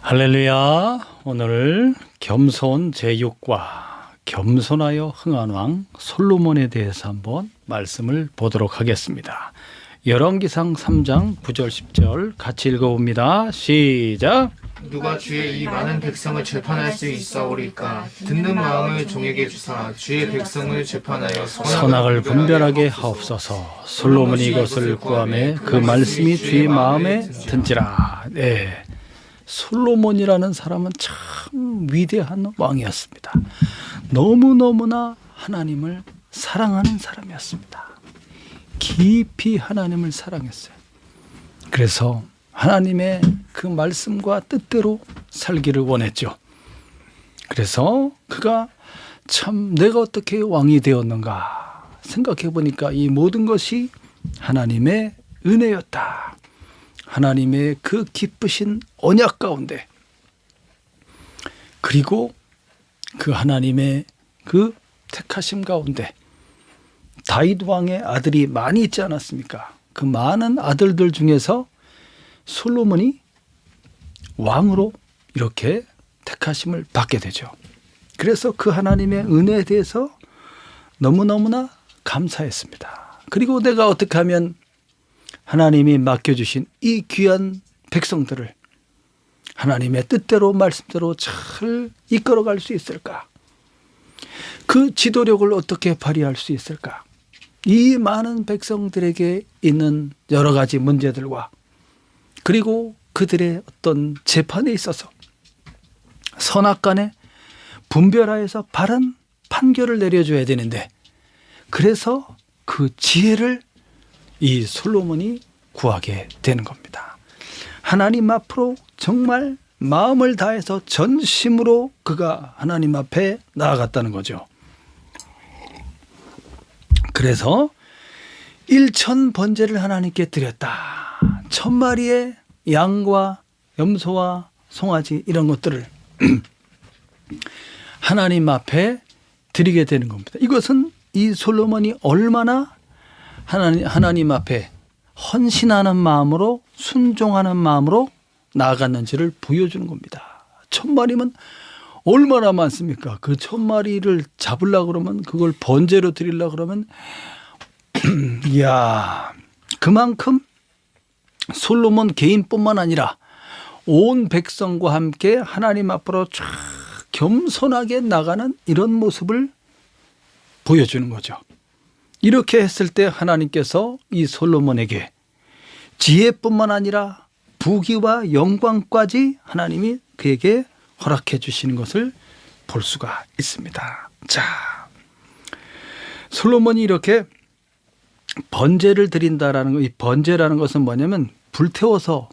할렐루야. 오늘 겸손 제6과 겸손하여 흥한 왕 솔로몬에 대해서 한번 말씀을 보도록 하겠습니다. 열왕기상 3장 9절 10절 같이 읽어봅니다. 시작. 누가 주의 이 많은 백성을 재판할 수 있사오리까? 듣는 마음을 종에게 주사 주의 백성을 재판하여 선악을 분별하게 하옵소서. 솔로몬이 이것을 구하매 그 말씀이 주의 마음에 든지라. 네. 솔로몬이라는 사람은 참 위대한 왕이었습니다. 너무너무나 하나님을 사랑하는 사람이었습니다. 깊이 하나님을 사랑했어요. 그래서 하나님의 그 말씀과 뜻대로 살기를 원했죠. 그래서 그가 참 내가 어떻게 왕이 되었는가 생각해 보니까 이 모든 것이 하나님의 은혜였다. 하나님의 그 기쁘신 언약 가운데, 그리고 그 하나님의 그 택하심 가운데 다윗 왕의 아들이 많이 있지 않았습니까? 그 많은 아들들 중에서 솔로몬이 왕으로 이렇게 택하심을 받게 되죠. 그래서 그 하나님의 은혜에 대해서 너무너무나 감사했습니다. 그리고 내가 어떻게 하면 하나님이 맡겨주신 이 귀한 백성들을 하나님의 뜻대로 말씀대로 잘 이끌어갈 수 있을까? 그 지도력을 어떻게 발휘할 수 있을까? 이 많은 백성들에게 있는 여러 가지 문제들과 그리고 그들의 어떤 재판에 있어서 선악간에 분별하여서 바른 판결을 내려줘야 되는데, 그래서 그 지혜를 이 솔로몬이 구하게 되는 겁니다. 하나님 앞으로 정말 마음을 다해서 전심으로 그가 하나님 앞에 나아갔다는 거죠. 그래서 1000번제를 하나님께 드렸다. 1000마리의 양과 염소와 송아지 이런 것들을 하나님 앞에 드리게 되는 겁니다. 이것은 이 솔로몬이 얼마나 하나님 앞에 헌신하는 마음으로 순종하는 마음으로 나아갔는지를 보여주는 겁니다. 1000마리면 얼마나 많습니까? 그 1000마리를 잡으려고 그러면, 그걸 번제로 드리려고 그러면 이야, 그만큼 솔로몬 개인뿐만 아니라 온 백성과 함께 하나님 앞으로 쫙 겸손하게 나가는 이런 모습을 보여주는 거죠. 이렇게 했을 때 하나님께서 이 솔로몬에게 지혜뿐만 아니라 부귀와 영광까지 하나님이 그에게 허락해 주시는 것을 볼 수가 있습니다. 자, 솔로몬이 이렇게 번제를 드린다라는 거, 이 번제라는 것은 뭐냐면 불태워서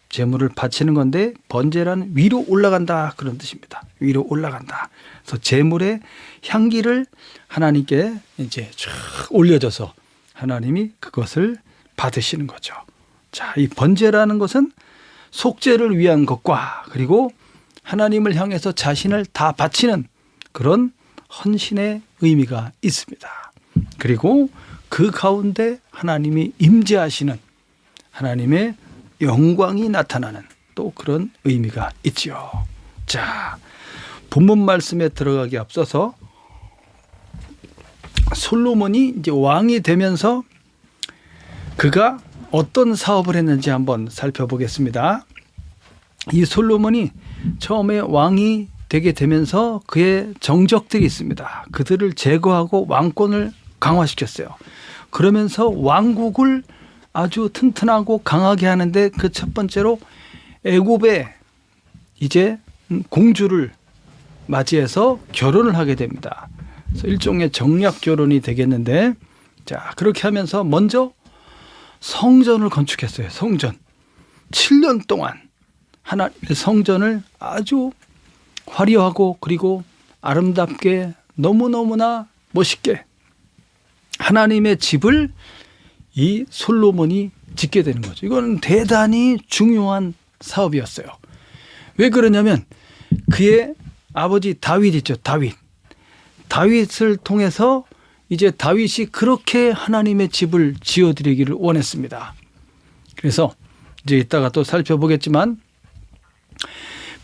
제물을 바치는 건데, 번제라는 위로 올라간다 그런 뜻입니다. 위로 올라간다. 그래서 제물의 향기를 하나님께 이제 쫙 올려줘서 하나님이 그것을 받으시는 거죠. 자, 이 번제라는 것은 속죄를 위한 것과 그리고 하나님을 향해서 자신을 다 바치는 그런 헌신의 의미가 있습니다. 그리고 그 가운데 하나님이 임재하시는 하나님의 영광이 나타나는 또 그런 의미가 있지요. 자, 본문 말씀에 들어가기 앞서서 솔로몬이 이제 왕이 되면서 그가 어떤 사업을 했는지 한번 살펴보겠습니다. 이 솔로몬이 처음에 왕이 되게 되면서 그의 정적들이 있습니다. 그들을 제거하고 왕권을 강화시켰어요. 그러면서 왕국을 아주 튼튼하고 강하게 하는데 그 첫 번째로 애굽에 이제 공주를 맞이해서 결혼을 하게 됩니다. 그래서 일종의 정략 결혼이 되겠는데, 자, 그렇게 하면서 먼저 성전을 건축했어요. 성전. 7년 동안 하나님의 성전을 아주 화려하고 그리고 아름답게 너무너무나 멋있게 하나님의 집을 이 솔로몬이 짓게 되는 거죠. 이건 대단히 중요한 사업이었어요. 왜 그러냐면 그의 아버지 다윗 있죠. 다윗을 통해서 이제 다윗이 그렇게 하나님의 집을 지어드리기를 원했습니다. 그래서 이제 이따가 또 살펴보겠지만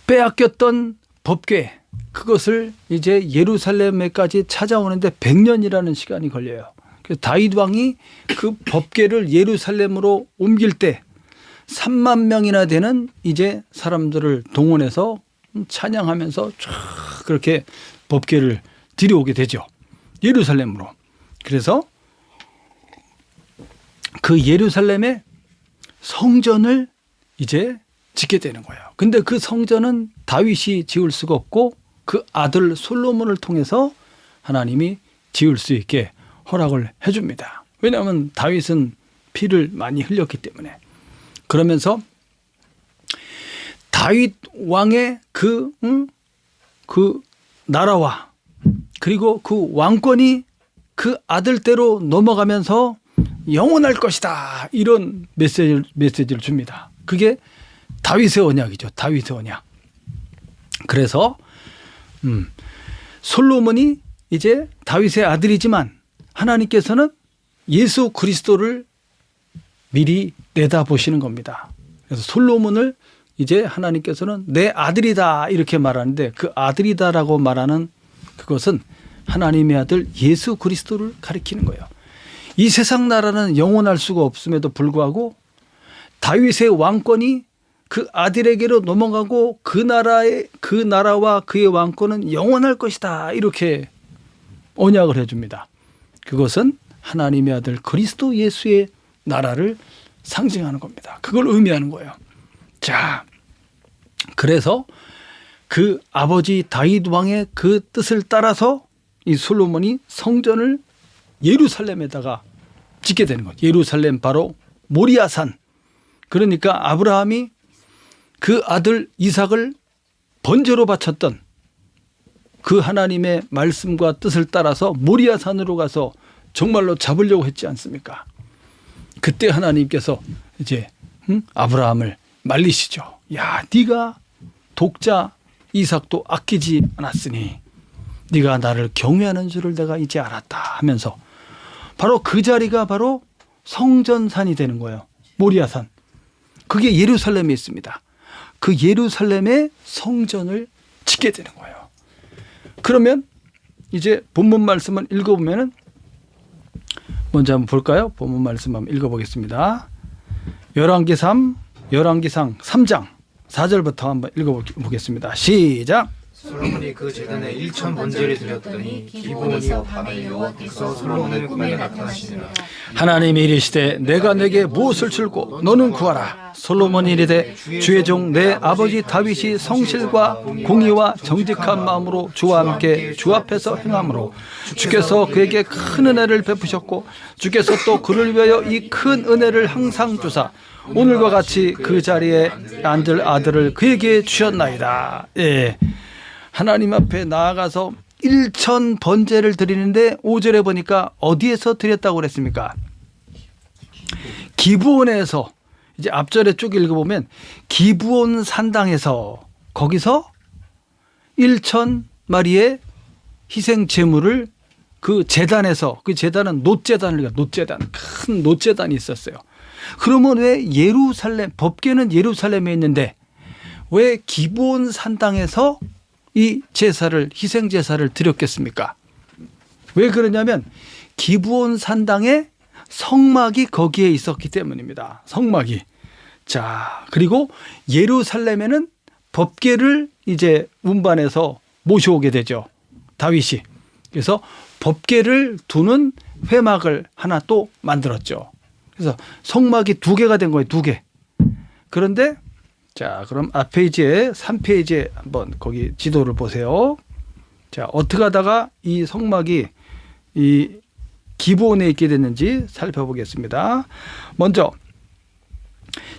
빼앗겼던 법궤, 그것을 이제 예루살렘에까지 찾아오는데 100년이라는 시간이 걸려요. 그래서 다윗 왕이 그 법궤를 예루살렘으로 옮길 때 3만 명이나 되는 이제 사람들을 동원해서 찬양하면서 쫙 그렇게 법궤를 들여오게 되죠. 예루살렘으로. 그래서 그 예루살렘의 성전을 이제 짓게 되는 거예요. 근데 그 성전은 다윗이 지을 수가 없고 그 아들 솔로몬을 통해서 하나님이 지을 수 있게 허락을 해줍니다. 왜냐하면 다윗은 피를 많이 흘렸기 때문에. 그러면서 다윗 왕의 그 나라와 그리고 그 왕권이 그 아들대로 넘어가면서 영원할 것이다. 이런 메시지를 줍니다. 그게 다윗의 언약이죠. 다윗의 언약. 그래서 솔로몬이 이제 다윗의 아들이지만 하나님께서는 예수 그리스도를 미리 내다보시는 겁니다. 그래서 솔로몬을 이제 하나님께서는 내 아들이다 이렇게 말하는데 그 아들이다라고 말하는 그것은 하나님의 아들 예수 그리스도를 가리키는 거예요. 이 세상 나라는 영원할 수가 없음에도 불구하고 다윗의 왕권이 그 아들에게로 넘어가고 그 나라와 그의 왕권은 영원할 것이다 이렇게 언약을 해줍니다. 그것은 하나님의 아들 그리스도 예수의 나라를 상징하는 겁니다. 그걸 의미하는 거예요. 자, 그래서 그 아버지 다윗 왕의 그 뜻을 따라서 이 솔로몬이 성전을 예루살렘에다가 짓게 되는 거죠. 예루살렘 바로 모리아산. 그러니까 아브라함이 그 아들 이삭을 번제로 바쳤던 그 하나님의 말씀과 뜻을 따라서 모리아산으로 가서 정말로 잡으려고 했지 않습니까? 그때 하나님께서 이제 아브라함을 말리시죠. 야, 네가 독자 이삭도 아끼지 않았으니 네가 나를 경외하는 줄을 내가 이제 알았다 하면서 바로 그 자리가 바로 성전산이 되는 거예요. 모리아산. 그게 예루살렘에 있습니다. 그 예루살렘의 성전을 짓게 되는 거예요. 그러면 이제 본문 말씀을 읽어보면은 먼저 한번 볼까요? 본문 말씀 한번 읽어보겠습니다. 열왕기상 3장 4절부터 한번 읽어보겠습니다. 시작. 솔로몬이 그 제단에 1천 번제를 드렸더니 기브온이요 밤에 여호와께서 솔로몬의 꿈에 나타나시니라. 하나님이 이르시되 내가 내게 무엇을 줄고 너는 구하라. 솔로몬이 이르되 주의 종 내 아버지 다윗이 성실과 공의와 정직한 마음으로 주와 함께 주 앞에서 행함으로 주께서 그에게 큰 은혜를 베푸셨고 주께서 또 그를 위하여 이 큰 은혜를 항상 주사 오늘과 같이 그 자리에 앉을 아들을 그에게 주셨나이다. 예. 하나님 앞에 나아가서 1천 번제를 드리는데 5절에 보니까 어디에서 드렸다고 그랬습니까? 기브온에서. 이제 앞절에 쭉 읽어보면 기브온 산당에서 거기서 1천 마리의 희생 제물을 그 제단에서, 그 제단은 놋제단을, 큰 놋제단이 있었어요. 그러면 왜 법궤는 예루살렘에 있는데 왜 기브온 산당에서 이 제사를, 희생 제사를 드렸겠습니까? 왜 그러냐면 기브온 산당에 성막이 거기에 있었기 때문입니다. 성막이. 자, 그리고 예루살렘에는 법궤를 이제 운반해서 모셔오게 되죠. 다윗이. 그래서 법궤를 두는 회막을 하나 또 만들었죠. 그래서 성막이 2개가 된 거예요. 2개. 그런데 자, 그럼 앞 페이지에 3페이지에 한번 거기 지도를 보세요. 자, 어떻게 하다가 이 성막이 이 기브온에 있게 됐는지 살펴보겠습니다. 먼저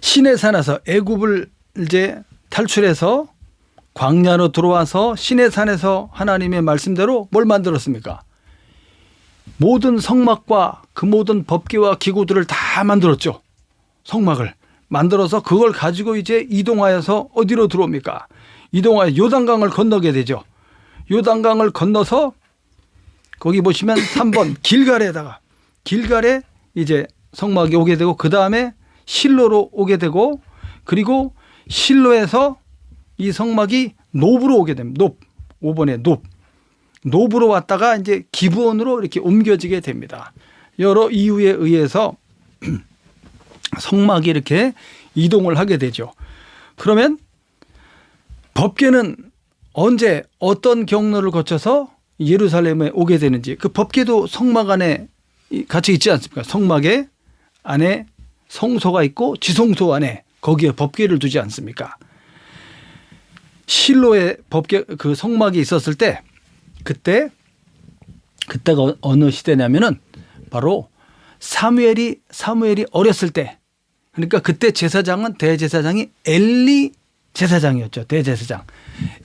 시내산에서 애굽을 이제 탈출해서 광야로 들어와서 시내산에서 하나님의 말씀대로 뭘 만들었습니까? 모든 성막과 그 모든 법궤와 기구들을 다 만들었죠. 성막을 만들어서 그걸 가지고 이제 이동하여서 어디로 들어옵니까? 이동하여 요단강을 건너게 되죠. 요단강을 건너서 거기 보시면 3번 길갈에 이제 성막이 오게 되고 그 다음에 실로로 오게 되고 그리고 실로에서 이 성막이 노브로 오게 됩니다. 5번에 노브로 왔다가 이제 기브온으로 이렇게 옮겨지게 됩니다. 여러 이유에 의해서 성막이 이렇게 이동을 하게 되죠. 그러면 법궤는 언제 어떤 경로를 거쳐서 예루살렘에 오게 되는지, 그 법궤도 성막 안에 같이 있지 않습니까? 성막에 안에 성소가 있고 지성소 안에 거기에 법궤를 두지 않습니까? 실로에 법궤 그 성막이 있었을 때 그때가 어느 시대냐면은 바로 사무엘이 어렸을 때, 그러니까 그때 제사장은 대제사장이 엘리 제사장이었죠. 대제사장.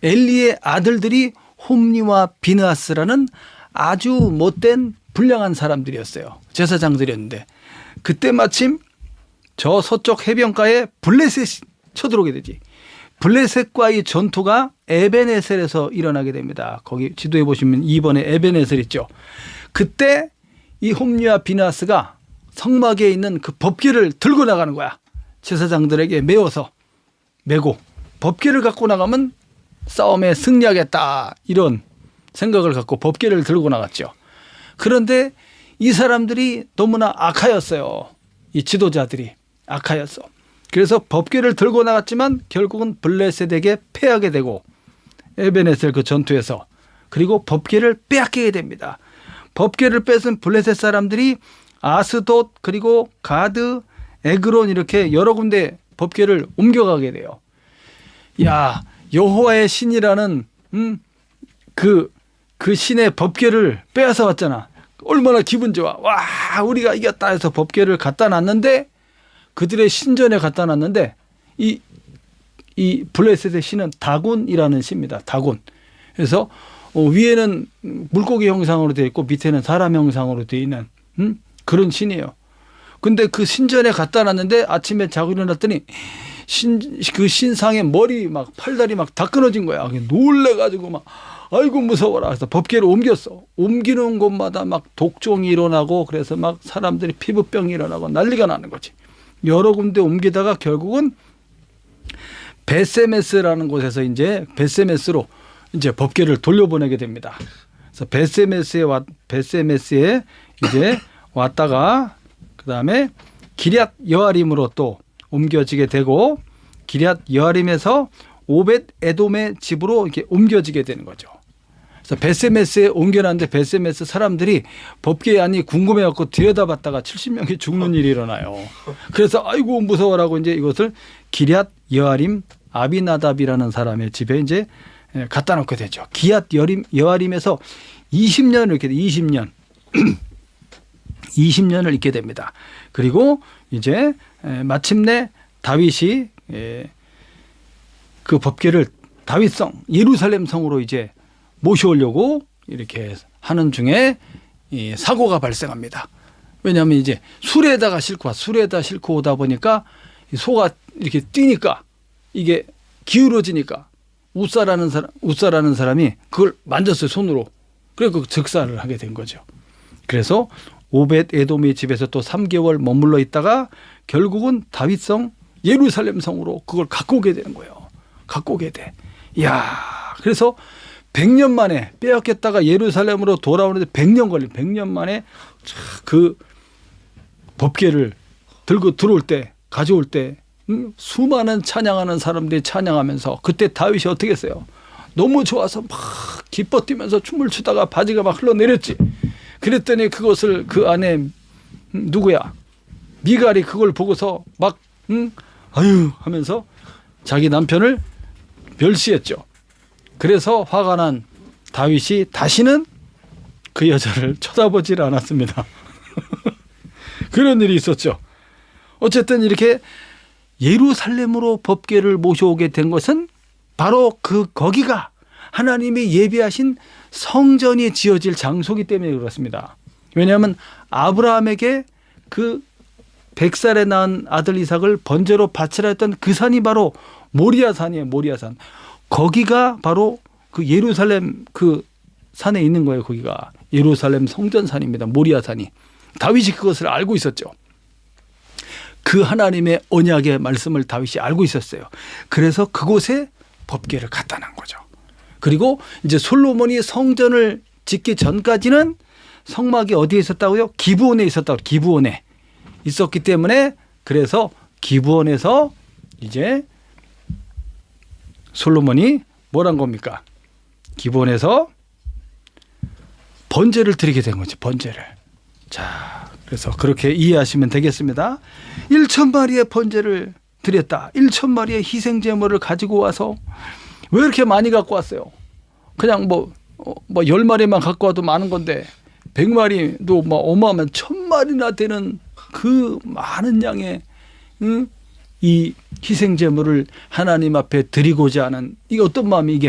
엘리의 아들들이 홈리와 비느하스라는 아주 못된 불량한 사람들이었어요. 제사장들이었는데 그때 마침 저 서쪽 해변가에 블레셋이 쳐들어오게 되지. 블레셋과의 전투가 에벤에셀에서 일어나게 됩니다. 거기 지도에 보시면 2번에 에벤에셀 있죠. 그때 이 홈리와 비느하스가 성막에 있는 그 법궤를 들고 나가는 거야. 제사장들에게 메고 법궤를 갖고 나가면 싸움에 승리하겠다, 이런 생각을 갖고 법궤를 들고 나갔죠. 그런데 이 사람들이 너무나 악하였어요. 이 지도자들이 악하였어. 그래서 법궤를 들고 나갔지만 결국은 블레셋에게 패하게 되고 에벤에셀 그 전투에서, 그리고 법궤를 빼앗기게 됩니다. 법궤를 뺏은 블레셋 사람들이 아스돗, 그리고 가드, 에그론 이렇게 여러 군데 법궤를 옮겨가게 돼요. 야, 여호와의 신이라는 그 신의 법궤를 빼앗아 왔잖아. 얼마나 기분 좋아. 와, 우리가 이겼다 해서 법궤를 갖다 놨는데, 그들의 신전에 갖다 놨는데 이 블레셋의 신은 다곤이라는 신입니다. 다곤. 그래서 위에는 물고기 형상으로 되어 있고 밑에는 사람 형상으로 되어 있는 그런 신이에요. 근데 그 신전에 갖다 놨는데 아침에 자고 일어났더니 그 신상의 머리 막 팔다리 막 다 끊어진 거야. 놀래가지고 막 아이고 무서워라. 그래서 법궤를 옮겼어. 옮기는 곳마다 막 독종이 일어나고, 그래서 막 사람들이 피부병이 일어나고 난리가 나는 거지. 여러 군데 옮기다가 결국은 베세메스라는 곳에서 이제 베세메스로 이제 법궤를 돌려보내게 됩니다. 그래서 베세메스에 이제 왔다가 그 다음에 기럇 여아림으로 또 옮겨지게 되고, 기럇 여아림에서 오벳 에돔의 집으로 이렇게 옮겨지게 되는 거죠. 그래서 베세메스에 옮겨놨는데 베세메스 사람들이 법궤 안이 궁금해갖고 들여다봤다가 70명이 죽는 일이 일어나요. 그래서 아이고 무서워라고 이제 이것을 기럇 여아림 아비나답이라는 사람의 집에 이제 갖다 놓게 되죠. 기럇 여아림에서 20년을 있게 돼. 20년을 있게 됩니다. 그리고 이제 마침내 다윗이 그 법궤를 다윗성 예루살렘 성으로 이제 모셔오려고 이렇게 하는 중에 이 사고가 발생합니다. 왜냐하면 이제 수레에다 싣고 오다 보니까 소가 이렇게 뛰니까 이게 기울어지니까 웃사라는 사람이 그걸 만졌어요, 손으로. 그래서 즉사를 하게 된 거죠. 그래서 오벳 에돔의 집에서 또 3개월 머물러 있다가 결국은 다윗성 예루살렘 성으로 그걸 갖고 오게 되는 거예요. 갖고 오게 돼. 이야, 그래서 100년 만에 빼앗겼다가 예루살렘으로 돌아오는데 100년 걸린, 100년 만에 그 법궤를 들고 들어올 때, 가져올 때 수많은 찬양하는 사람들이 찬양하면서, 그때 다윗이 어떻게 했어요? 너무 좋아서 막 기뻐 뛰면서 춤을 추다가 바지가 막 흘러내렸지. 그랬더니 그것을 그 안에 누구야? 미갈이 그걸 보고서 막 아유 하면서 자기 남편을 멸시했죠. 그래서 화가 난 다윗이 다시는 그 여자를 쳐다보질 않았습니다. 그런 일이 있었죠. 어쨌든 이렇게 예루살렘으로 법궤를 모셔오게 된 것은 바로 거기가 하나님이 예비하신 성전이 지어질 장소이기 때문에 그렇습니다. 왜냐하면 아브라함에게 그 100살에 낳은 아들 이삭을 번제로 바치라 했던 그 산이 바로 모리아산이에요. 모리아산. 거기가 바로 그 예루살렘 그 산에 있는 거예요. 거기가 예루살렘 성전산입니다. 모리아산이. 다윗이 그것을 알고 있었죠. 그 하나님의 언약의 말씀을 다윗이 알고 있었어요. 그래서 그곳에 법궤를 갖다 놓은 거죠. 그리고 이제 솔로몬이 성전을 짓기 전까지는 성막이 어디에 있었다고요? 기브온에 있었다고. 기브온에 있었기 때문에 그래서 기브온에서 이제 솔로몬이 뭐란 겁니까? 기브온에서 번제를 드리게 된 거죠. 번제를. 자, 그래서 그렇게 이해하시면 되겠습니다. 1,000마리의 번제를 드렸다. 1,000마리의 희생제물을 가지고 와서 왜 이렇게 많이 갖고 왔어요? 그냥 뭐 10마리만 갖고 와도 많은 건데 100마리도 뭐 어마어마한 1,000마리나 되는 그 많은 양의 이 희생제물을 하나님 앞에 드리고자 하는 이게 어떤 마음이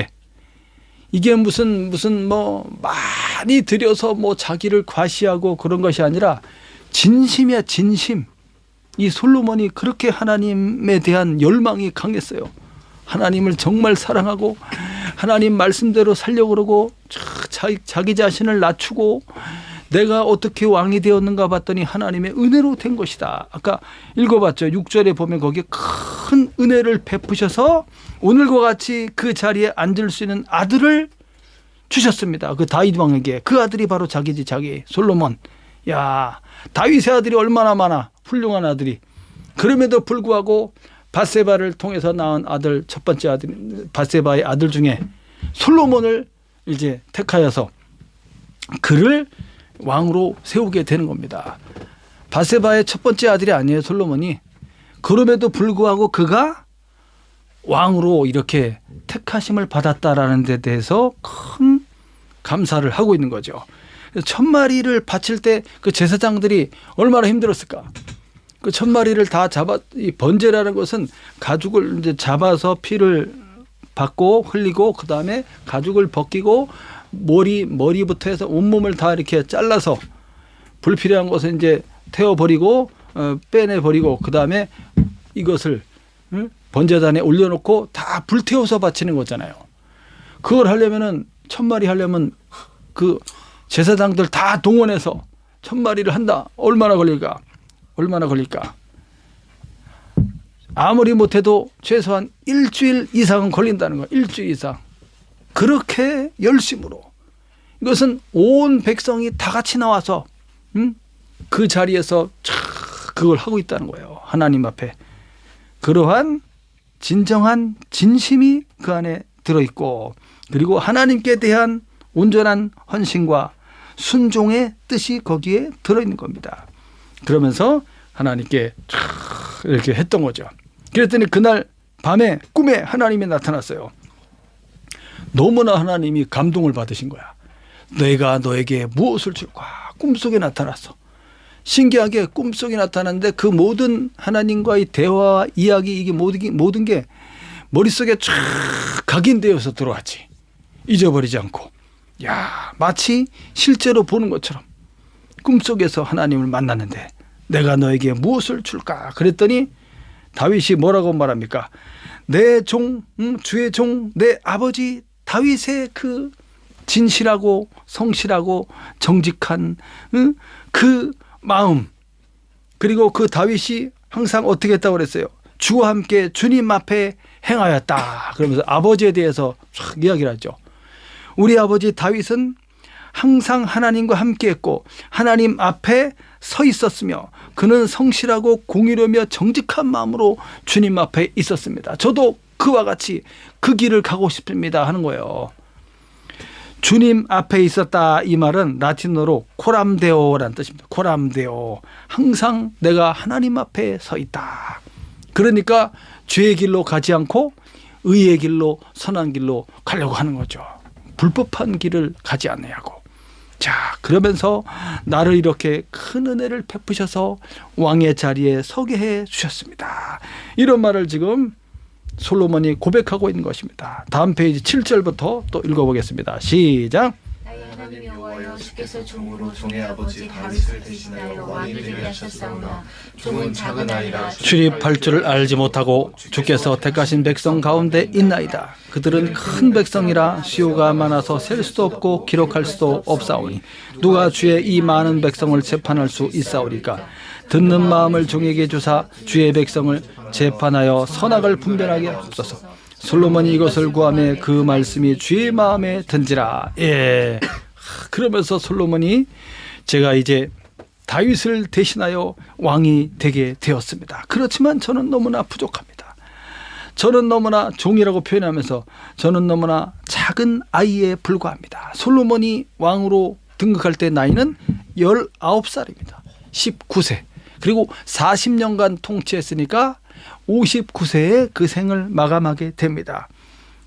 이게 무슨 뭐 많이 드려서 뭐 자기를 과시하고 그런 것이 아니라 진심이야, 진심. 이 솔로몬이 그렇게 하나님에 대한 열망이 강했어요. 하나님을 정말 사랑하고 하나님 말씀대로 살려고 그러고 자기 자신을 낮추고 내가 어떻게 왕이 되었는가 봤더니 하나님의 은혜로 된 것이다. 아까 읽어봤죠. 6절에 보면 거기에 큰 은혜를 베푸셔서 오늘과 같이 그 자리에 앉을 수 있는 아들을 주셨습니다. 그 다윗 왕에게. 그 아들이 바로 자기지, 자기 솔로몬. 야, 다윗의 아들이 얼마나 많아. 훌륭한 아들이. 그럼에도 불구하고 밧세바를 통해서 낳은 아들, 첫 번째 아들, 밧세바의 아들 중에 솔로몬을 이제 택하여서 그를 왕으로 세우게 되는 겁니다. 밧세바의 첫 번째 아들이 아니에요, 솔로몬이. 그럼에도 불구하고 그가 왕으로 이렇게 택하심을 받았다라는 데 대해서 큰 감사를 하고 있는 거죠. 1,000마리를 바칠 때 그 제사장들이 얼마나 힘들었을까? 그 1,000마리를 다 이 번제라는 것은 가죽을 이제 잡아서 피를 받고 흘리고 그 다음에 가죽을 벗기고 머리부터 해서 온몸을 다 이렇게 잘라서 불필요한 것은 이제 태워버리고 빼내버리고 그 다음에 이것을 번제단에 올려놓고 다 불태워서 바치는 거잖아요. 그걸 하려면은 1,000마리 하려면 그 제사장들 다 동원해서 1,000마리를 한다. 얼마나 걸릴까? 아무리 못해도 최소한 일주일 이상은 걸린다는 거야. 일주일 이상. 그렇게 열심으로. 이것은 온 백성이 다 같이 나와서 그 자리에서 그걸 하고 있다는 거예요. 하나님 앞에. 그러한 진정한 진심이 그 안에 들어있고 그리고 하나님께 대한 온전한 헌신과 순종의 뜻이 거기에 들어있는 겁니다. 그러면서 하나님께 이렇게 했던 거죠. 그랬더니 그날 밤에 꿈에 하나님이 나타났어요. 너무나 하나님이 감동을 받으신 거야. 내가 너에게 무엇을 줄까? 꿈속에 나타났어. 신기하게 꿈속에 나타났는데 그 모든 하나님과의 대화와 이야기 이게 모든 게 머릿속에 쫙 각인되어서 들어왔지. 잊어버리지 않고. 야, 마치 실제로 보는 것처럼 꿈속에서 하나님을 만났는데 내가 너에게 무엇을 줄까? 그랬더니 다윗이 뭐라고 말합니까? 내 종, 주의 종, 내 아버지 다윗의 그 진실하고 성실하고 정직한 그 마음 그리고 그 다윗이 항상 어떻게 했다고 그랬어요? 주와 함께 주님 앞에 행하였다. 그러면서 아버지에 대해서 쫙 이야기를 하죠. 우리 아버지 다윗은 항상 하나님과 함께 했고 하나님 앞에 서 있었으며 그는 성실하고 공의로며 정직한 마음으로 주님 앞에 있었습니다. 저도 그와 같이 그 길을 가고 싶습니다 하는 거예요. 주님 앞에 있었다 이 말은 라틴어로 코람데오라는 뜻입니다. 코람데오. 항상 내가 하나님 앞에 서 있다. 그러니까 죄의 길로 가지 않고 의의 길로 선한 길로 가려고 하는 거죠. 불법한 길을 가지 않으려고. 자, 그러면서 나를 이렇게 큰 은혜를 베푸셔서 왕의 자리에 서게 해 주셨습니다. 이런 말을 지금 솔로몬이 고백하고 있는 것입니다. 다음 페이지 7절부터 또 읽어보겠습니다. 시작. 나의 하나님 여호와여 주께서 종으로 종의 아버지 다윗을 대신하여 왕이 되게 하셨사오나 종은 작은 아이라 출입할 줄을 알지 못하고 주께서 택하신 백성 가운데 있나이다. 그들은 큰 백성이라 수요가 많아서 셀 수도 없고 기록할 수도 없사오니 누가 주의 이 많은 백성을 재판할 수 있사오리까. 듣는 마음을 종에게 주사 주의 백성을 재판하여 선악을 분별하게 하옵소서. 솔로몬이 이것을 구하매 그 말씀이 주의 마음에 든지라. 예. 그러면서 솔로몬이 제가 이제 다윗을 대신하여 왕이 되게 되었습니다. 그렇지만 저는 너무나 부족합니다. 저는 너무나 종이라고 표현하면서 저는 너무나 작은 아이에 불과합니다. 솔로몬이 왕으로 등극할 때 나이는 19살입니다. 19세. 그리고 40년간 통치했으니까 59세에 그 생을 마감하게 됩니다.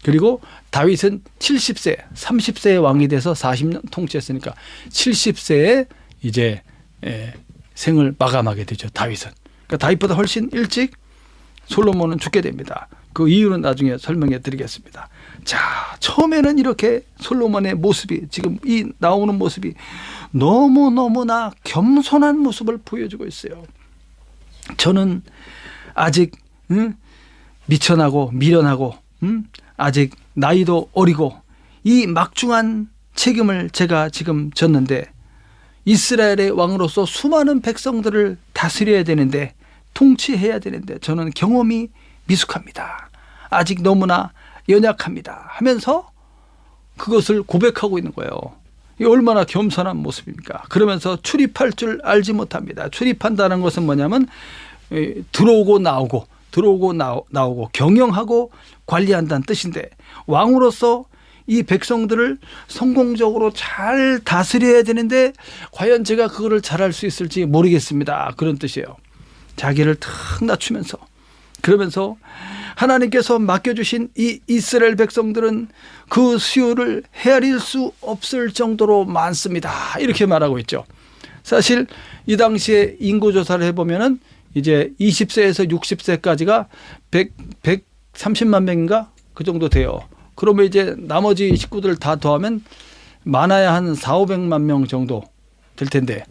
그리고 다윗은 70세, 30세의 왕이 돼서 40년 통치했으니까 70세에 이제 생을 마감하게 되죠. 다윗은. 그러니까 다윗보다 훨씬 일찍 솔로몬은 죽게 됩니다. 그 이유는 나중에 설명해 드리겠습니다. 자, 처음에는 이렇게 솔로몬의 모습이 지금 이 나오는 모습이 너무나 겸손한 모습을 보여주고 있어요. 저는 아직 미천하고 미련하고 아직 나이도 어리고 이 막중한 책임을 제가 지금 졌는데 이스라엘의 왕으로서 수많은 백성들을 다스려야 되는데 통치해야 되는데 저는 경험이 미숙합니다. 아직 너무나 연약합니다. 하면서 그것을 고백하고 있는 거예요. 이 얼마나 겸손한 모습입니까? 그러면서 출입할 줄 알지 못합니다. 출입한다는 것은 뭐냐면 들어오고 나오고 경영하고 관리한다는 뜻인데 왕으로서 이 백성들을 성공적으로 잘 다스려야 되는데 과연 제가 그거를 잘할 수 있을지 모르겠습니다. 그런 뜻이에요. 자기를 탁 낮추면서 그러면서 하나님께서 맡겨주신 이 이스라엘 백성들은 그 수요를 헤아릴 수 없을 정도로 많습니다. 이렇게 말하고 있죠. 사실 이 당시에 인구조사를 해보면은 이제 20세에서 60세까지가 130만 명인가 그 정도 돼요. 그러면 이제 나머지 식구들 다 더하면 많아야 한 400~500만 명 정도 될 텐데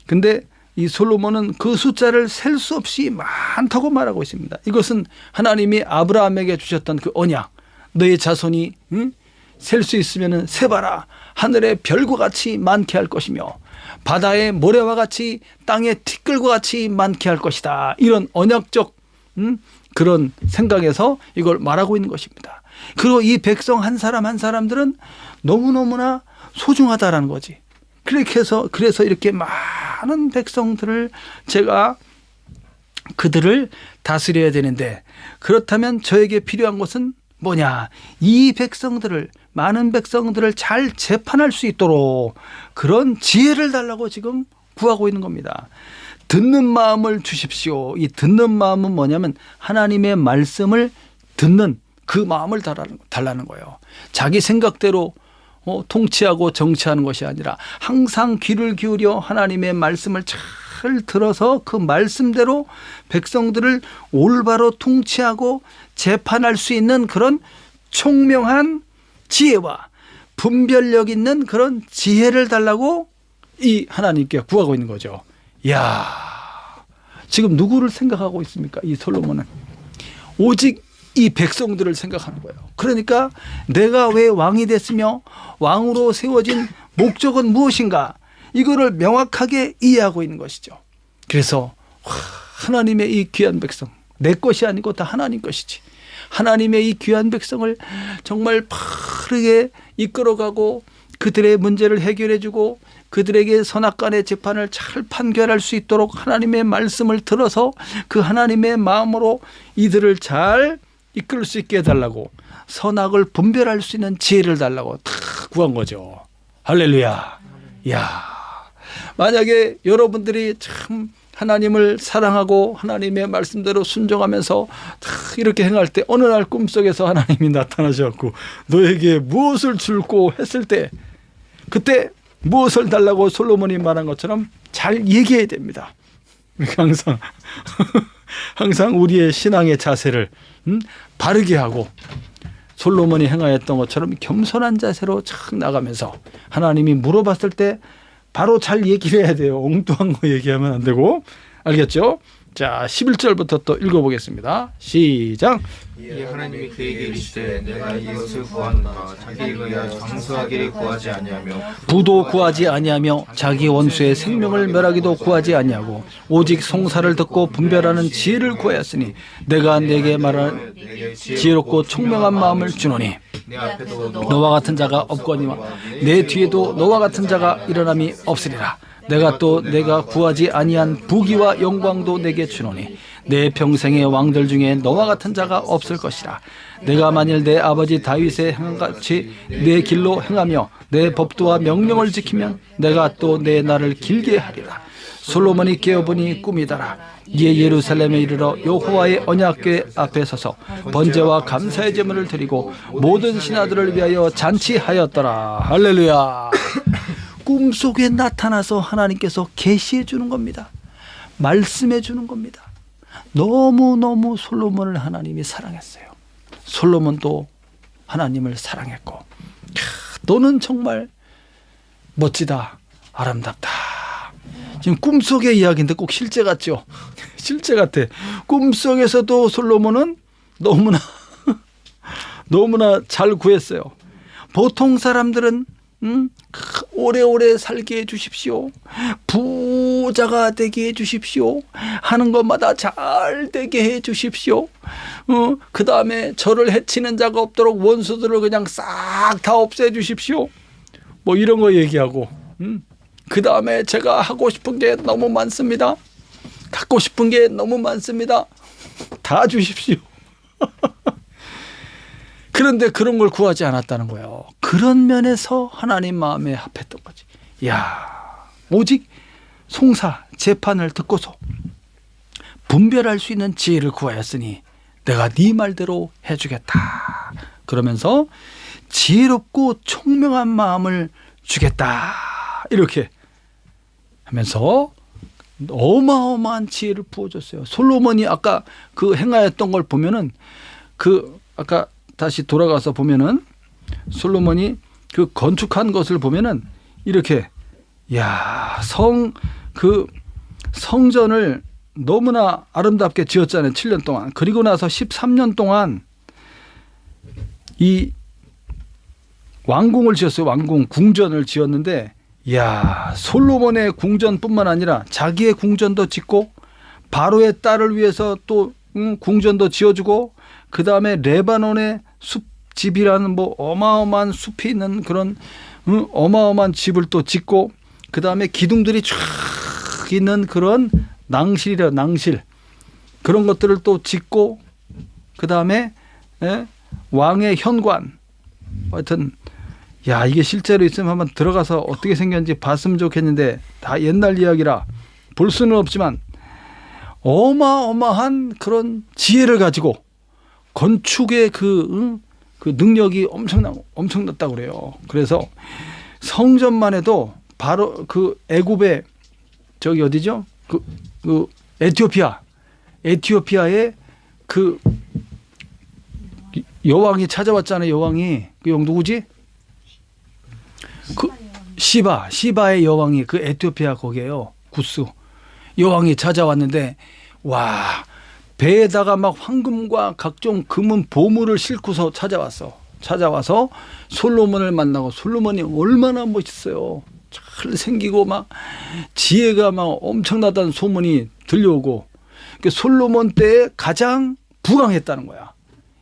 근데 이 솔로몬은 그 숫자를 셀 수 없이 많다고 말하고 있습니다. 이것은 하나님이 아브라함에게 주셨던 그 언약 너의 자손이 셀 수 있으면 세봐라. 하늘의 별과 같이 많게 할 것이며 바다의 모래와 같이 땅의 티끌과 같이 많게 할 것이다. 이런 언약적 그런 생각에서 이걸 말하고 있는 것입니다. 그리고 이 백성 한 사람 한 사람들은 너무너무나 소중하다라는 거지. 그래서 이렇게 많은 백성들을 제가 그들을 다스려야 되는데 그렇다면 저에게 필요한 것은 뭐냐? 이 백성들을 많은 백성들을 잘 재판할 수 있도록 그런 지혜를 달라고 지금 구하고 있는 겁니다. 듣는 마음을 주십시오. 이 듣는 마음은 뭐냐면 하나님의 말씀을 듣는 그 마음을 달라는 거예요. 자기 생각대로 통치하고 정치하는 것이 아니라 항상 귀를 기울여 하나님의 말씀을 잘 들어서 그 말씀대로 백성들을 올바로 통치하고 재판할 수 있는 그런 총명한 지혜와 분별력 있는 그런 지혜를 달라고 이 하나님께 구하고 있는 거죠. 이야, 지금 누구를 생각하고 있습니까? 이 솔로몬은 오직 이 백성들을 생각하는 거예요. 그러니까 내가 왜 왕이 됐으며 왕으로 세워진 목적은 무엇인가 이거를 명확하게 이해하고 있는 것이죠. 그래서 하나님의 이 귀한 백성 내 것이 아니고 다 하나님 것이지. 하나님의 이 귀한 백성을 정말 빠르게 이끌어가고 그들의 문제를 해결해주고 그들에게 선악간의 재판을 잘 판결할 수 있도록 하나님의 말씀을 들어서 그 하나님의 마음으로 이들을 잘 이끌 수 있게 해달라고 선악을 분별할 수 있는 지혜를 달라고 다 구한 거죠. 할렐루야. 이야, 만약에 여러분들이 참 하나님을 사랑하고 하나님의 말씀대로 순종하면서 이렇게 행할 때 어느 날 꿈속에서 하나님이 나타나셔서 너에게 무엇을 줄고 했을 때 그때 무엇을 달라고 솔로몬이 말한 것처럼 잘 얘기해야 됩니다. 항상 우리의 신앙의 자세를 바르게 하고 솔로몬이 행하였던 것처럼 겸손한 자세로 착 나가면서 하나님이 물어봤을 때 바로 잘 얘기를 해야 돼요. 엉뚱한 거 얘기하면 안 되고. 알겠죠? 자, 11절부터 또 읽어보겠습니다. 시작. 이에 하나님이 그에게 이르시되 내가 이것을 구한다. 자기를 위하여 장수하기를 구하지 아니하며 부도 구하지 아니하며 자기 원수의 생명을 멸하기도 구하지 아니하고 오직 송사를 듣고 분별하는 지혜를 구하였으니 내가 내게 말할 지혜롭고 총명한 마음을 주노니 내 앞에도 너와 같은 자가 없거니와 내 뒤에도 너와 같은 자가 일어남이 없으리라. 내가 또 내가 구하지 아니한 부귀와 영광도 내게 주노니 내 평생의 왕들 중에 너와 같은 자가 없을 것이라. 내가 만일 내 아버지 다윗의 행함같이 내 길로 행하며 내 법도와 명령을 지키면 내가 또 내 날을 길게 하리라. 솔로몬이 깨어보니 꿈이더라. 이에 예루살렘에 이르러 여호와의 언약궤 앞에 서서 번제와 감사의 제물을 드리고 모든 신하들을 위하여 잔치하였더라. 할렐루야. 꿈속에 나타나서 하나님께서 계시해 주는 겁니다. 말씀해 주는 겁니다. 너무너무 솔로몬을 하나님이 사랑했어요. 솔로몬도 하나님을 사랑했고, 너는 정말 멋지다, 아름답다. 지금 꿈속의 이야기인데 꼭 실제 같죠? 실제 같아. 꿈속에서도 솔로몬은 너무나 너무나 잘 구했어요. 보통 사람들은 오래오래 살게 해 주십시오. 부자가 되게 해 주십시오. 하는 것마다 잘 되게 해 주십시오. 그 다음에 저를 해치는 자가 없도록 원수들을 그냥 싹 다 없애 주십시오. 뭐 이런 거 얘기하고, 그 다음에 제가 하고 싶은 게 너무 많습니다. 갖고 싶은 게 너무 많습니다. 다 주십시오. 그런데 그런 걸 구하지 않았다는 거예요. 그런 면에서 하나님 마음에 합했던 거지. 야, 오직 송사 재판을 듣고서 분별할 수 있는 지혜를 구하였으니 내가 네 말대로 해주겠다. 그러면서 지혜롭고 총명한 마음을 주겠다. 이렇게 하면서 어마어마한 지혜를 부어줬어요. 솔로몬이 아까 그 행하였던 걸 보면은 아까 다시 돌아가서 보면은 솔로몬이 그 건축한 것을 보면은 이렇게 성전을 너무나 아름답게 지었잖아요. 7년 동안. 그리고 나서 13년 동안 이 왕궁을 지었어요. 왕궁, 궁전을 지었는데, 솔로몬의 궁전뿐만 아니라 자기의 궁전도 짓고 바로의 딸을 위해서 또 궁전도 지어주고, 그 다음에 레바논의 숲집이라는 뭐 어마어마한 숲이 있는 그런 어마어마한 집을 또 짓고, 그 다음에 기둥들이 쫙 있는 그런 낭실이래요. 낭실. 그런 것들을 또 짓고, 그 다음에 왕의 현관. 하여튼 이게 실제로 있으면 한번 들어가서 어떻게 생겼는지 봤으면 좋겠는데 다 옛날 이야기라 볼 수는 없지만 어마어마한 그런 지혜를 가지고 건축의 그 능력이 엄청났다고 그래요. 그래서 성전만 해도 바로 그 애굽의 저기 어디죠? 그 에티오피아의 그 여왕이 찾아왔잖아요. 여왕이 그 여왕 누구지? 그 시바의 여왕이 그 에티오피아 거기에요. 구스 여왕이 찾아왔는데 배에다가 막 황금과 각종 금은 보물을 싣고서 찾아와서 솔로몬을 만나고, 솔로몬이 얼마나 멋있어요. 잘 생기고 막 지혜가 막 엄청나다는 소문이 들려오고, 솔로몬 때에 가장 부강했다는 거야.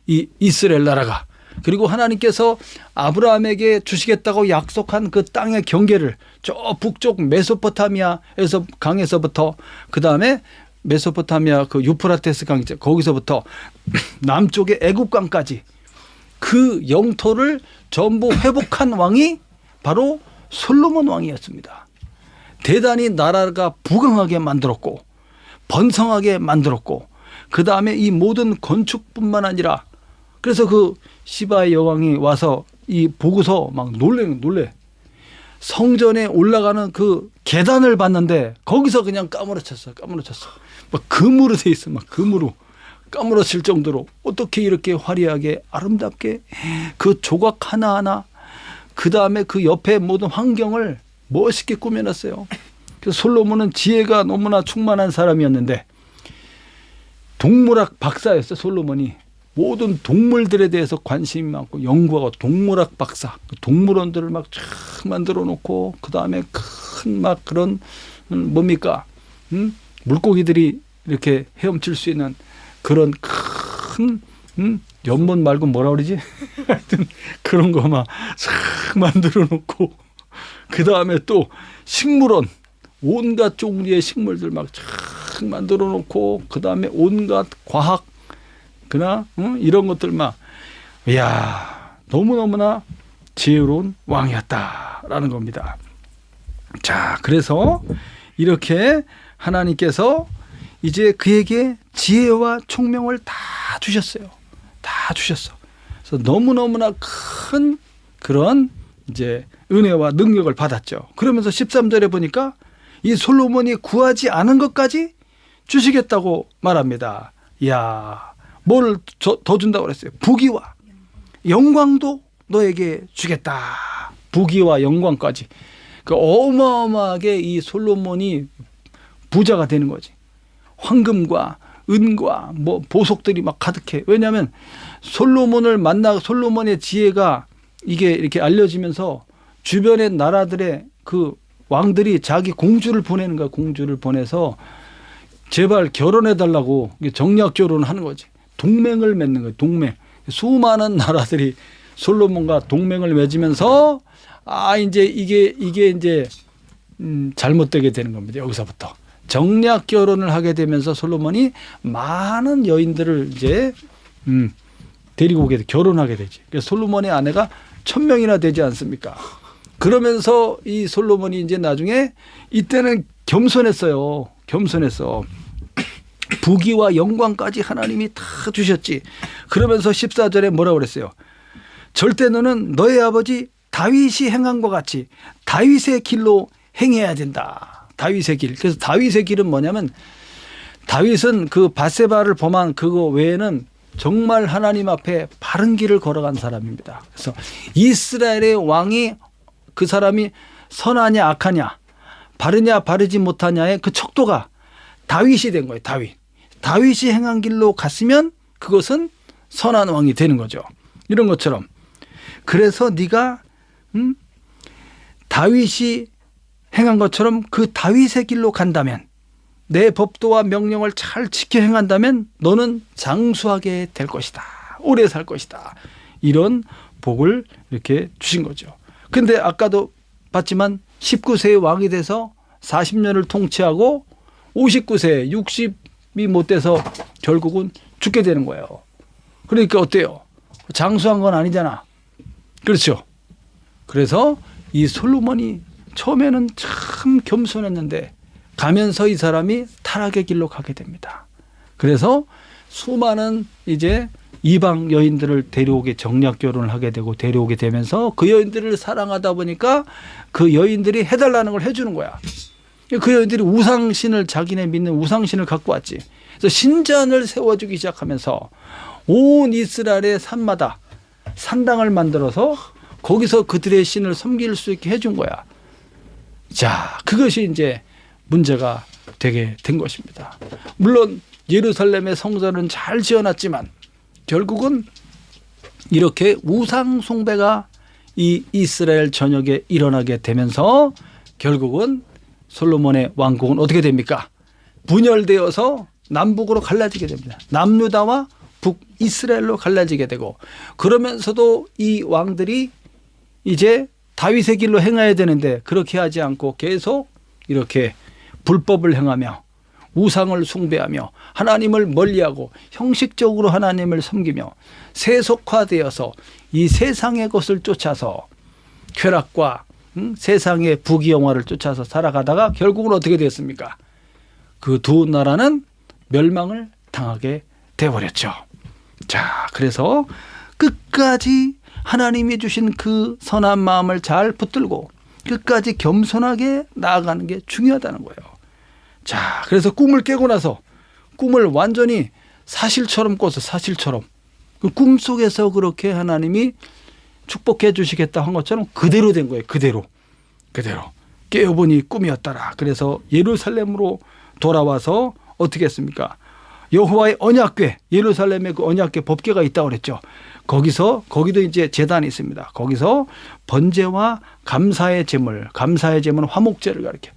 이 이스라엘 나라가. 그리고 하나님께서 아브라함에게 주시겠다고 약속한 그 땅의 경계를 저 북쪽 메소포타미아에서 강에서부터, 그 다음에 메소포타미아 그 유프라테스 강 있죠. 거기서부터 남쪽의 애굽강까지 그 영토를 전부 회복한 왕이 바로 솔로몬 왕이었습니다. 대단히 나라가 부강하게 만들었고 번성하게 만들었고, 그 다음에 이 모든 건축뿐만 아니라, 그래서 그 시바의 여왕이 와서 이 보고서 막 놀래. 성전에 올라가는 그 계단을 봤는데 거기서 그냥 까무러쳤어. 막 금으로 돼 있어. 막 금으로 까무러칠 정도로 어떻게 이렇게 화려하게 아름답게 그 조각 하나하나, 그 다음에 그 옆에 모든 환경을 멋있게 꾸며놨어요. 그래서 솔로몬은 지혜가 너무나 충만한 사람이었는데 동물학 박사였어요. 솔로몬이. 모든 동물들에 대해서 관심이 많고 연구하고 동물학 박사. 동물원들을 막 쫙 만들어 놓고 그다음에 큰 막 그런 뭡니까? 물고기들이 이렇게 헤엄칠 수 있는 그런 큰 연못 말고 뭐라 그러지? 하여튼 그런 거 막 싹 만들어 놓고 그다음에 또 식물원 온갖 종류의 식물들 막 쫙 만들어 놓고 그다음에 온갖 과학 그나 이런 것들 막 이야 너무너무나 지혜로운 왕이었다라는 겁니다. 자, 그래서 이렇게 하나님께서 이제 그에게 지혜와 총명을 다 주셨어요. 다 주셨어. 그래서 너무너무나 큰 그런 이제 은혜와 능력을 받았죠. 그러면서 13절에 보니까 이 솔로몬이 구하지 않은 것까지 주시겠다고 말합니다. 이야, 뭘 더 준다고 그랬어요? 부귀와 영광도 너에게 주겠다. 부귀와 영광까지. 그 어마어마하게 이 솔로몬이 부자가 되는 거지. 황금과 은과 뭐 보석들이 막 가득해. 왜냐하면 솔로몬의 지혜가 이게 이렇게 알려지면서 주변의 나라들의 그 왕들이 자기 공주를 보내는 거야. 공주를 보내서 제발 결혼해 달라고 정략 결혼을 하는 거지. 동맹을 맺는 거예요. 동맹. 수많은 나라들이 솔로몬과 동맹을 맺으면서 이제 이게 이제 잘못되게 되는 겁니다. 여기서부터 정략 결혼을 하게 되면서 솔로몬이 많은 여인들을 이제 데리고 오게 돼 결혼하게 되지. 그래서 솔로몬의 아내가 1000명이나 되지 않습니까? 그러면서 이 솔로몬이 이제 나중에 이때는 겸손했어요. 겸손했어. 부귀와 영광까지 하나님이 다 주셨지. 그러면서 14절에 뭐라고 그랬어요? 절대 너는 너의 아버지 다윗이 행한 것 같이 다윗의 길로 행해야 된다. 다윗의 길. 그래서 다윗의 길은 뭐냐면 다윗은 그 밧세바를 범한 그거 외에는 정말 하나님 앞에 바른 길을 걸어간 사람입니다. 그래서 이스라엘의 왕이 그 사람이 선하냐 악하냐 바르냐 바르지 못하냐의 그 척도가 다윗이 된 거예요. 다윗이 행한 길로 갔으면 그것은 선한 왕이 되는 거죠. 이런 것처럼 그래서 네가 다윗이 행한 것처럼 그 다윗의 길로 간다면 내 법도와 명령을 잘 지켜 행한다면 너는 장수하게 될 것이다. 오래 살 것이다. 이런 복을 이렇게 주신 거죠. 근데 아까도 봤지만 19세의 왕이 돼서 40년을 통치하고 59세 60이 못 돼서 결국은 죽게 되는 거예요. 그러니까 어때요? 장수한 건 아니잖아. 그렇죠. 그래서 이 솔로몬이 처음에는 참 겸손했는데 가면서 이 사람이 타락의 길로 가게 됩니다. 그래서 수많은 이제 이방 여인들을 데려오게 정략 결혼을 하게 되고 데려오게 되면서 그 여인들을 사랑하다 보니까 그 여인들이 해달라는 걸 해주는 거야. 그 여인들이 우상신을 자기네 믿는 우상신을 갖고 왔지. 그래서 신전을 세워주기 시작하면서 온 이스라엘의 산마다 산당을 만들어서 거기서 그들의 신을 섬길 수 있게 해준 거야. 자, 그것이 이제 문제가 되게 된 것입니다. 물론 예루살렘의 성전은 잘 지어놨지만 결국은 이렇게 우상 숭배가 이 이스라엘 전역에 일어나게 되면서 결국은 솔로몬의 왕국은 어떻게 됩니까? 분열되어서 남북으로 갈라지게 됩니다. 남유다와 북이스라엘로 갈라지게 되고 그러면서도 이 왕들이 이제 다윗의 길로 행해야 되는데 그렇게 하지 않고 계속 이렇게 불법을 행하며 우상을 숭배하며 하나님을 멀리하고 형식적으로 하나님을 섬기며 세속화되어서 이 세상의 것을 쫓아서 쾌락과 세상의 부귀영화를 쫓아서 살아가다가 결국은 어떻게 됐습니까? 그 두 나라는 멸망을 당하게 되어버렸죠. 자, 그래서 끝까지 하나님이 주신 그 선한 마음을 잘 붙들고 끝까지 겸손하게 나아가는 게 중요하다는 거예요. 자, 그래서 꿈을 깨고 나서 꿈을 완전히 사실처럼 꿔서 사실처럼 그 꿈 속에서 그렇게 하나님이 축복해 주시겠다 한 것처럼 그대로 된 거예요. 그대로 깨어보니 꿈이었더라. 그래서 예루살렘으로 돌아와서 어떻게 했습니까? 여호와의 언약궤, 예루살렘에 그 언약궤 법궤가 있다고 그랬죠. 거기도 이제 제단이 있습니다. 거기서 번제와 감사의 제물은 화목제를 가리켜.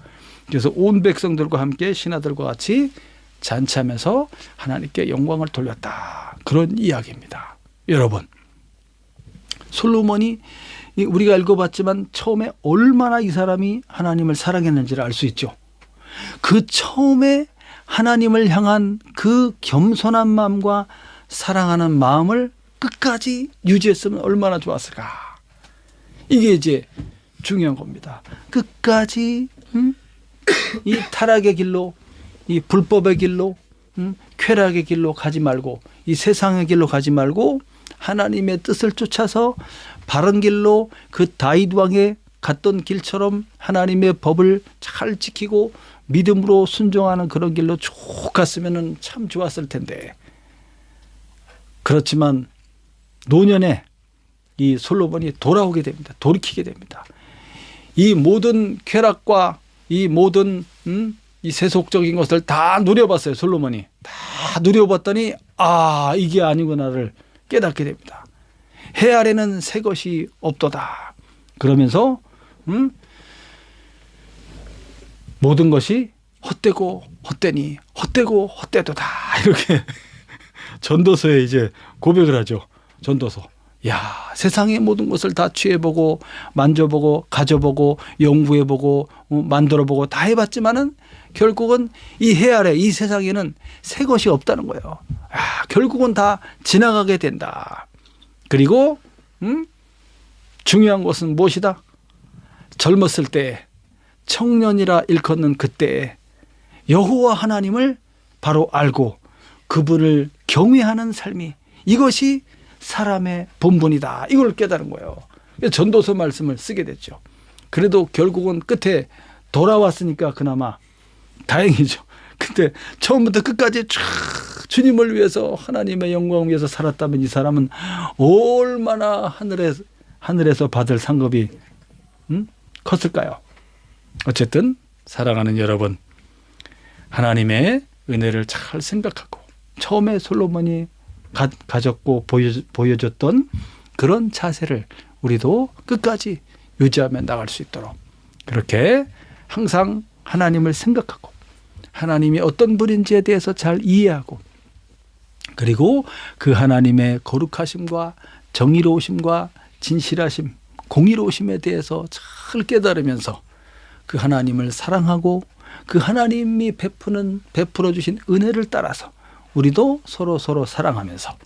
그래서 온 백성들과 함께 신하들과 같이 잔치하면서 하나님께 영광을 돌렸다. 그런 이야기입니다. 여러분, 솔로몬이 우리가 읽어봤지만 처음에 얼마나 이 사람이 하나님을 사랑했는지를 알 수 있죠. 그 처음에 하나님을 향한 그 겸손한 마음과 사랑하는 마음을 끝까지 유지했으면 얼마나 좋았을까. 이게 이제 중요한 겁니다. 끝까지 이 타락의 길로, 이 불법의 길로, 쾌락의 길로 가지 말고, 이 세상의 길로 가지 말고 하나님의 뜻을 쫓아서 바른 길로 그 다윗 왕의 갔던 길처럼 하나님의 법을 잘 지키고 믿음으로 순종하는 그런 길로 쭉 갔으면 참 좋았을 텐데. 그렇지만 노년에 이 솔로몬이 돌아오게 됩니다. 돌이키게 됩니다. 이 모든 쾌락과 이 모든 이 세속적인 것을 다 누려봤어요. 솔로몬이 다 누려봤더니 이게 아니구나를 깨닫게 됩니다. 해 아래는 새 것이 없도다. 그러면서 모든 것이 헛되고 헛되니 헛되고 헛되도다. 이렇게 전도서에 이제 고백을 하죠. 전도서. 야, 세상의 모든 것을 다 취해보고 만져보고 가져보고 연구해보고 만들어보고 다 해봤지만은 결국은 이 해 아래 이 세상에는 새 것이 없다는 거예요. 결국은 다 지나가게 된다. 그리고 중요한 것은 무엇이다? 젊었을 때 청년이라 일컫는 그때에 여호와 하나님을 바로 알고 그분을 경외하는 삶이, 이것이 사람의 본분이다. 이걸 깨달은 거예요. 전도서 말씀을 쓰게 됐죠. 그래도 결국은 끝에 돌아왔으니까 그나마 다행이죠. 근데 처음부터 끝까지 쫙 주님을 위해서 하나님의 영광을 위해서 살았다면 이 사람은 얼마나 하늘에서 받을 상급이 컸을까요? 어쨌든 사랑하는 여러분, 하나님의 은혜를 잘 생각하고 처음에 솔로몬이 가졌고 보여줬던 그런 자세를 우리도 끝까지 유지하며 나갈 수 있도록 그렇게 항상 하나님을 생각하고 하나님이 어떤 분인지에 대해서 잘 이해하고 그리고 그 하나님의 거룩하심과 정의로우심과 진실하심, 공의로우심에 대해서 잘 깨달으면서 그 하나님을 사랑하고 그 하나님이 베풀어 주신 은혜를 따라서 우리도 서로 사랑하면서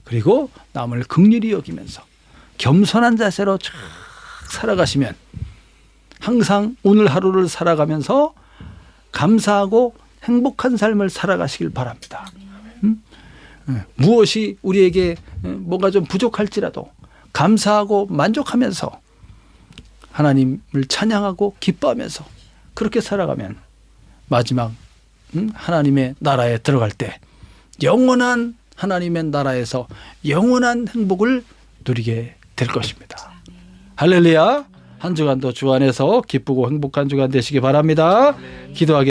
그리고 남을 긍휼히 여기면서 겸손한 자세로 쫙 살아가시면 항상 오늘 하루를 살아가면서 감사하고 행복한 삶을 살아가시길 바랍니다. 무엇이 우리에게 뭔가 좀 부족할지라도 감사하고 만족하면서 하나님을 찬양하고 기뻐하면서 그렇게 살아가면 마지막 하나님의 나라에 들어갈 때 영원한 하나님의 나라에서 영원한 행복을 누리게 될 것입니다. 할렐루야. 한 주간도 주 안에서 기쁘고 행복한 주간 되시기 바랍니다. 기도하겠습니다.